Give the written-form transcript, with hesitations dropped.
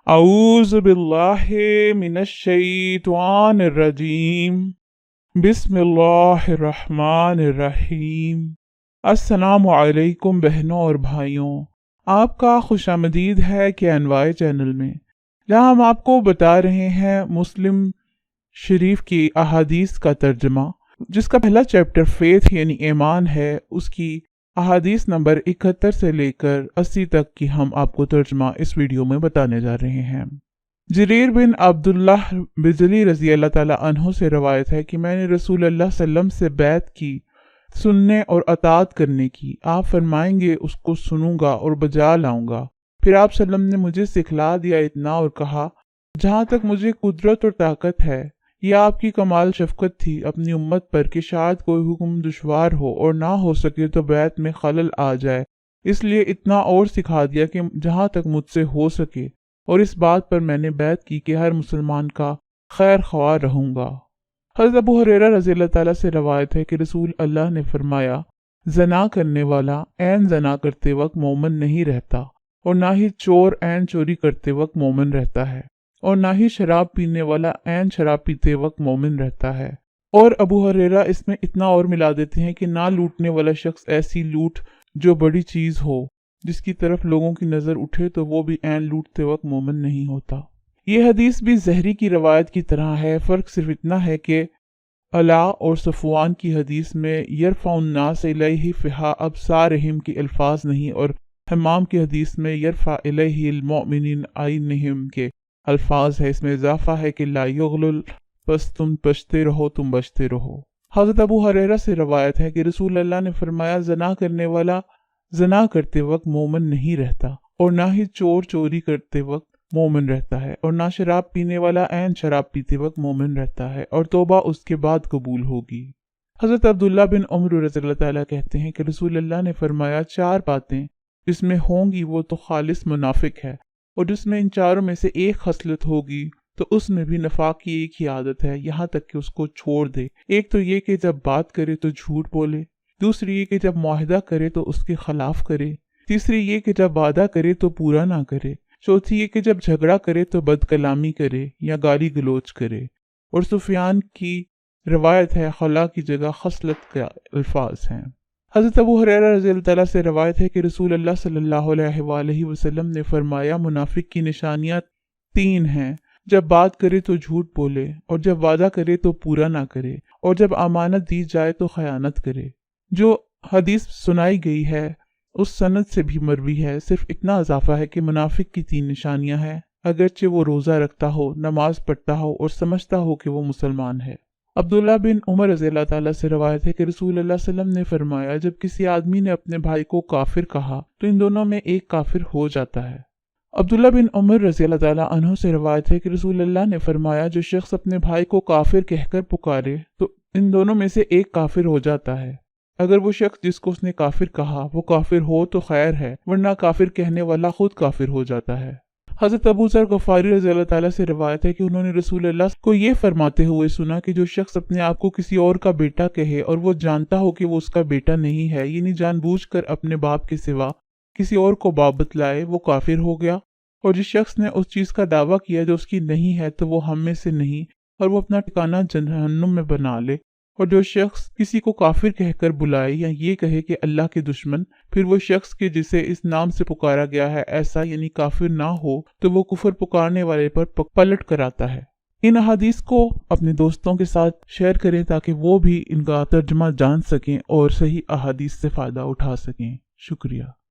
अऊज़ु बिल्लाहि मिनश्शैतानिर्रजीम बिस्मिल्लाहिर्रहमानिर्रहीम। अस्सलामु अलैकुम बहनों और भाइयों, आपका खुशामदीद है KNY चैनल में, जहां हम आपको बता रहे हैं मुस्लिम शरीफ की अहादीस का तर्जमा, जिसका पहला चैप्टर फेथ यानी ईमान है। उसकी अहादीस नंबर 71 से लेकर 80 तक की हम आपको तर्जमा इस वीडियो में बताने जा रहे हैं। जरीर बिन अब्दुल्लाह बिजली रजी अल्लाह ताला अन्हु से रवायत है कि मैंने रसूल अल्लाह सल्लम से बैत की, सुनने और अतात करने की। आप फरमाएंगे उसको सुनूंगा और बजा लाऊंगा। फिर आप सल्लम ने मुझे सिखला दिया इतना और कहा, जहाँ तक मुझे कुदरत और ताकत है, यह आपकी कमाल शफकत थी अपनी उम्मत पर कि शायद कोई हुक्म दुश्वार हो और ना हो सके तो बैत में खलल आ जाए, इसलिए इतना और सिखा दिया कि जहाँ तक मुझसे हो सके। और इस बात पर मैंने बैत की कि हर मुसलमान का खैर ख्वाह रहूंगा। हज़रत अबू हुरैरा रज़ी अल्लाह ताला से रवायत है कि रसूल अल्लाह ने फरमाया, जना करने वाला ऐन जना करते वक्त मोमिन नहीं रहता, और ना ही चोर ऐन चोरी करते वक्त मोमिन रहता है, और ना ही शराब पीने वाला ऐन शराब पीते वक्त मोमिन रहता है। और अबू हुरैरा इसमें इतना और मिला देते हैं कि ना लूटने वाला शख्स ऐसी लूट जो बड़ी चीज हो, जिसकी तरफ लोगों की नजर उठे, तो वो भी ऐन लूटते वक्त मोमिन नहीं होता। ये हदीस भी ज़हरी की रवायत की तरह है। फर्क सिर्फ इतना है कि अला और सफ़वान की हदीस में यरफ़उन नास इलैहि फ़िहा अबसारिहिम के अल्फाज नहीं, और हमाम की हदीस में यरफ़ा इलैहिल मुमिनीन ऐनिहिम के अल्फाज है। इसमें इजाफा है कि ला युग़लुल, बस तुम बचते रहो, तुम बचते रहो। हज़रत अबू हुरैरा से रवायत है कि रसूल अल्लाह ने फरमाया, जना करने वाला जना करते वक्त मोमिन नहीं रहता, और ना ही चोर चोरी करते वक्त मोमिन रहता है, और ना शराब पीने वाला ऐन शराब पीते वक्त मोमिन रहता है, और तौबा उसके बाद कबूल होगी। हज़रत अब्दुल्ला बिन उमर रज़ियल्लाहु ताला कहते हैं कि रसूल अल्लाह ने फरमाया, चार बातें जिसमें होंगी वो तो खालिस मुनाफिक है, और जिसमें इन चारों में से एक खसलत होगी तो उसमें भी नफाक की एक ही आदत है, यहाँ तक कि उसको छोड़ दे। एक तो ये कि जब बात करे तो झूठ बोले, दूसरी ये कि जब मुआहिदा करे तो उसके खिलाफ करे, तीसरी ये कि जब वादा करे तो पूरा ना करे, चौथी ये कि जब झगड़ा करे तो बदकलामी करे या गाली गलोच करे। और सुफियान की रवायत है, खला की जगह खसलत के अल्फाज हैं। हज़रत अबू हुरैरा रज़ी अल्लाह ताला से रवायत है कि रसूल अल्लाह सल्लल्लाहु अलैहि वसल्लम ने फरमाया, मुनाफिक की निशानियां तीन हैं, जब बात करे तो झूठ बोले, और जब वादा करे तो पूरा ना करे, और जब अमानत दी जाए तो खयानत करे। जो हदीस सुनाई गई है उस सनद से भी मरवी है। सिर्फ इतना इजाफा है कि मुनाफिक की तीन निशानियां हैं, अगरचे वो रोज़ा रखता हो, नमाज पढ़ता हो और समझता हो कि वो मुसलमान है। अब्दुल्ला बिन उमर रज़ी अल्लाह ताला से रवायत है कि रसूल अल्लाह सल्लम ने फरमाया, जब किसी आदमी ने अपने भाई को काफिर कहा तो इन दोनों में एक काफिर हो जाता है। अब्दुल्ला बिन उमर रज़ी अल्लाह ताला अन्हु से रवायत है कि रसूल अल्लाह ने फरमाया, जो शख्स अपने भाई को काफिर कहकर पुकारे तो इन दोनों में से एक काफिर हो जाता है। अगर वो शख्स जिसको उसने काफिर कहा वो काफिर हो तो खैर है, वरना काफिर कहने वाला खुद काफिर हो जाता है। हज़रत अबू ज़र गफ़ारी रज़ी अल्लाह ताला से रिवायत है कि उन्होंने रसूल अल्लाह को ये फरमाते हुए सुना कि जो शख्स अपने आप को किसी और का बेटा कहे और वो जानता हो कि वो उसका बेटा नहीं है, यानी जानबूझकर अपने बाप के सिवा किसी और को बाप बतलाए, वो काफिर हो गया। और जिस शख्स ने उस चीज़ का दावा किया जो उसकी नहीं है तो वो हम में से नहीं, और वो अपना ठिकाना जहन्नुम में बना ले। और जो शख्स किसी को काफिर कहकर बुलाए या ये कहे कि अल्लाह के दुश्मन, फिर वो शख्स के जिसे इस नाम से पुकारा गया है ऐसा यानी काफिर ना हो, तो वो कुफर पुकारने वाले पर पलट कर आता है। इन अहादीस को अपने दोस्तों के साथ शेयर करें ताकि वो भी इनका तर्जमा जान सकें और सही अहादीस से फ़ायदा उठा सकें। शुक्रिया।